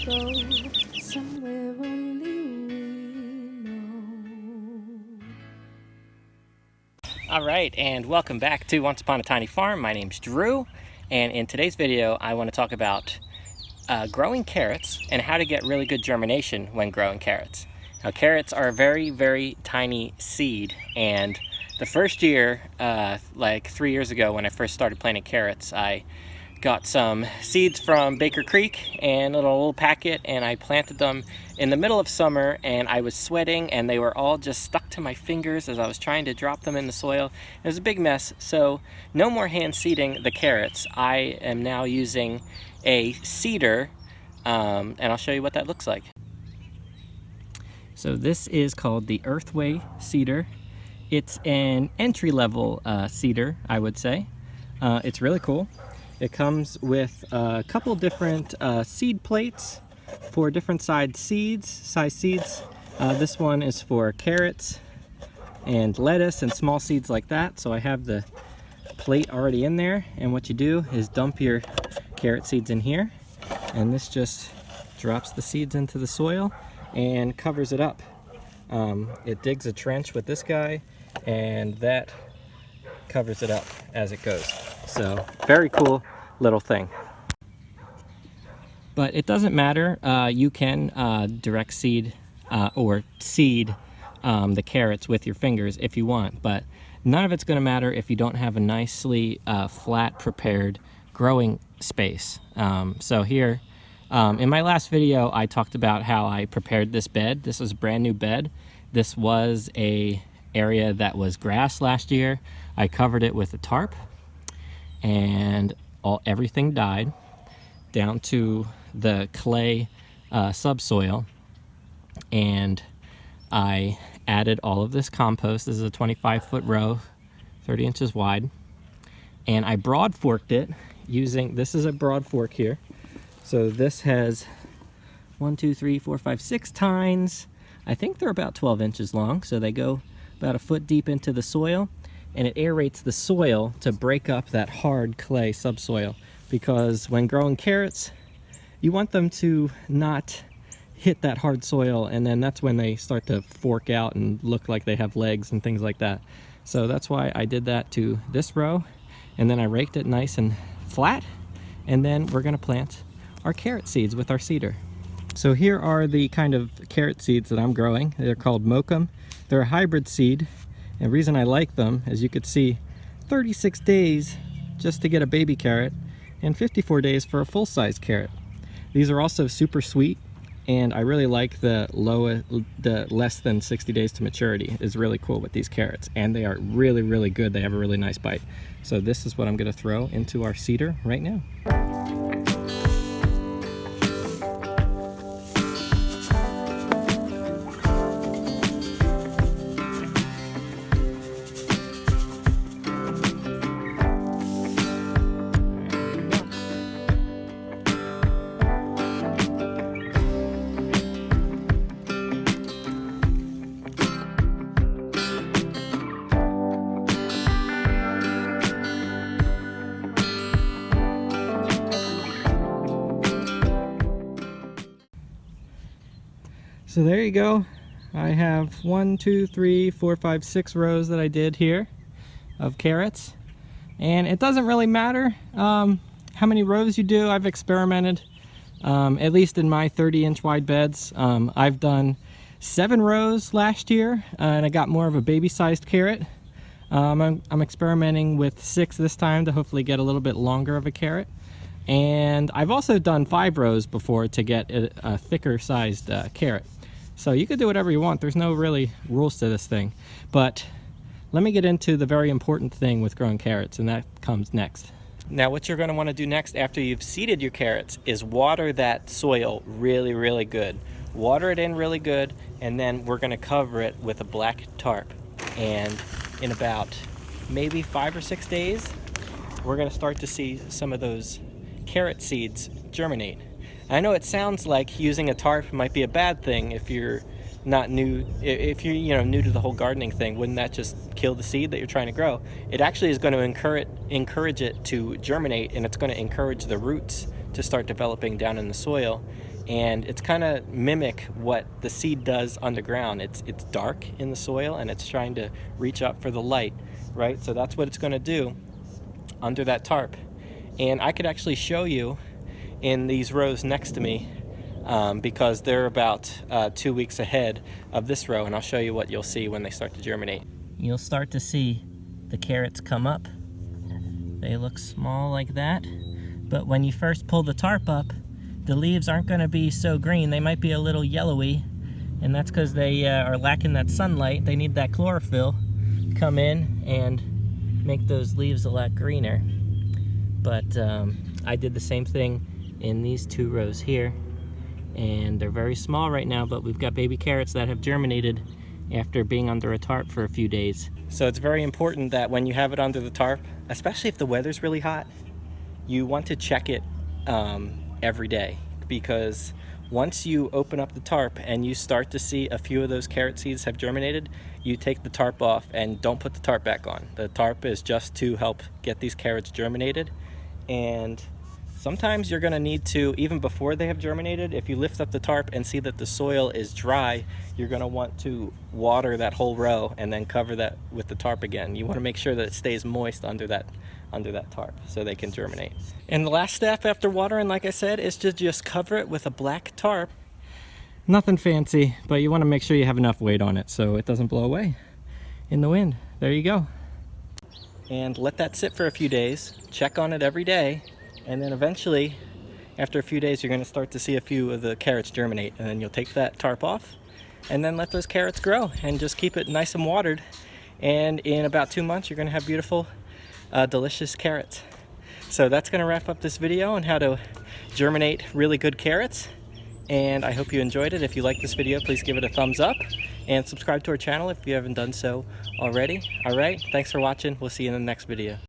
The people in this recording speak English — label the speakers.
Speaker 1: go somewhere only we know.
Speaker 2: All right, and welcome back to Once Upon a Tiny Farm. My name's Drew, and in today's video I want to talk about growing carrots and how to get really good germination when growing carrots. Now, carrots are a very, very tiny seed, and the first year, like 3 years ago when I first started planting carrots, I got some seeds from Baker Creek and a little packet, and I planted them in the middle of summer, and I was sweating and they were all just stuck to my fingers as I was trying to drop them in the soil. It was a big mess, so no more hand seeding the carrots. I am now using a seeder, and I'll show you what that looks like. So this is called the Earthway seeder. It's an entry-level seeder, I would say. It's really cool. It comes with a couple different seed plates for different size seeds. This one is for carrots and lettuce and small seeds like that. So I have the plate already in there, and what you do is dump your carrot seeds in here, and this just drops the seeds into the soil and covers it up. It digs a trench with this guy, and that covers it up as it goes. So very cool little thing. But it doesn't matter. You can direct seed or seed the carrots with your fingers if you want, but none of it's going to matter if you don't have a nicely flat prepared growing space. So here, in my last video, I talked about how I prepared this bed. This is a brand new bed. This was a area that was grass last year. I covered it with a tarp, and everything died down to the clay subsoil, and I added all of this compost. This is a 25-foot row, 30 inches wide, and I broad forked it using, this is a broad fork here. So this has 1, 2, 3, 4, 5, 6 tines. I think they're about 12 inches long, so they go about a foot deep into the soil, and it aerates the soil to break up that hard clay subsoil, because when growing carrots, you want them to not hit that hard soil, and then that's when they start to fork out and look like they have legs and things like that. So that's why I did that to this row, and then I raked it nice and flat, and then we're gonna plant our carrot seeds with our seeder. So here are the kind of carrot seeds that I'm growing. They're called Mokum. They're a hybrid seed, and the reason I like them, as you could see, 36 days just to get a baby carrot and 54 days for a full-size carrot. These are also super sweet, and I really like the less than 60 days to maturity is really cool with these carrots, and they are really, really good. They have a really nice bite. So this is what I'm gonna throw into our seeder right now. So there you go. I have 1, 2, 3, 4, 5, 6 rows that I did here of carrots. And it doesn't really matter how many rows you do. I've experimented, at least in my 30-inch wide beds. I've done 7 rows last year, and I got more of a baby-sized carrot. I'm experimenting with 6 this time to hopefully get a little bit longer of a carrot. And I've also done 5 rows before to get a thicker sized carrot. So you could do whatever you want. There's no really rules to this thing. But let me get into the very important thing with growing carrots, and that comes next. Now, what you're going to want to do next after you've seeded your carrots is water that soil really, really good. Water it in really good, and then we're going to cover it with a black tarp. And in about maybe 5 or 6 days, we're going to start to see some of those carrot seeds germinate. I know it sounds like using a tarp might be a bad thing if you're not new, if you're new to the whole gardening thing. Wouldn't that just kill the seed that you're trying to grow? It actually is going to encourage it to germinate, and it's going to encourage the roots to start developing down in the soil. and it's kind of mimic what the seed does underground. It's dark in the soil and it's trying to reach up for the light, right? So that's what it's going to do under that tarp. And I could actually show you in these rows next to me, because they're about 2 weeks ahead of this row, and I'll show you what you'll see when they start to germinate. You'll start to see the carrots come up. They look small like that, but when you first pull the tarp up, the leaves aren't going to be so green. They might be a little yellowy, and that's because they are lacking that sunlight. They need that chlorophyll to come in and make those leaves a lot greener. But I did the same thing in these 2 rows here, and they're very small right now, but we've got baby carrots that have germinated after being under a tarp for a few days. So it's very important that when you have it under the tarp, especially if the weather's really hot, you want to check it every day, because once you open up the tarp and you start to see a few of those carrot seeds have germinated, you take the tarp off and don't put the tarp back on. The tarp is just to help get these carrots germinated, and sometimes you're going to need to, even before they have germinated, if you lift up the tarp and see that the soil is dry, you're going to want to water that whole row and then cover that with the tarp again. You want to make sure that it stays moist under that tarp so they can germinate. And the last step after watering, like I said, is to just cover it with a black tarp. Nothing fancy, but you want to make sure you have enough weight on it so it doesn't blow away in the wind. There you go. And let that sit for a few days. Check on it every day, and then eventually, after a few days, you're going to start to see a few of the carrots germinate, and then you'll take that tarp off and then let those carrots grow and just keep it nice and watered. And in about 2 months, you're going to have beautiful delicious carrots. So that's going to wrap up this video on how to germinate really good carrots, and I hope you enjoyed it. If you like this video, please give it a thumbs up and subscribe to our channel if you haven't done so already. Alright, thanks for watching. We'll see you in the next video.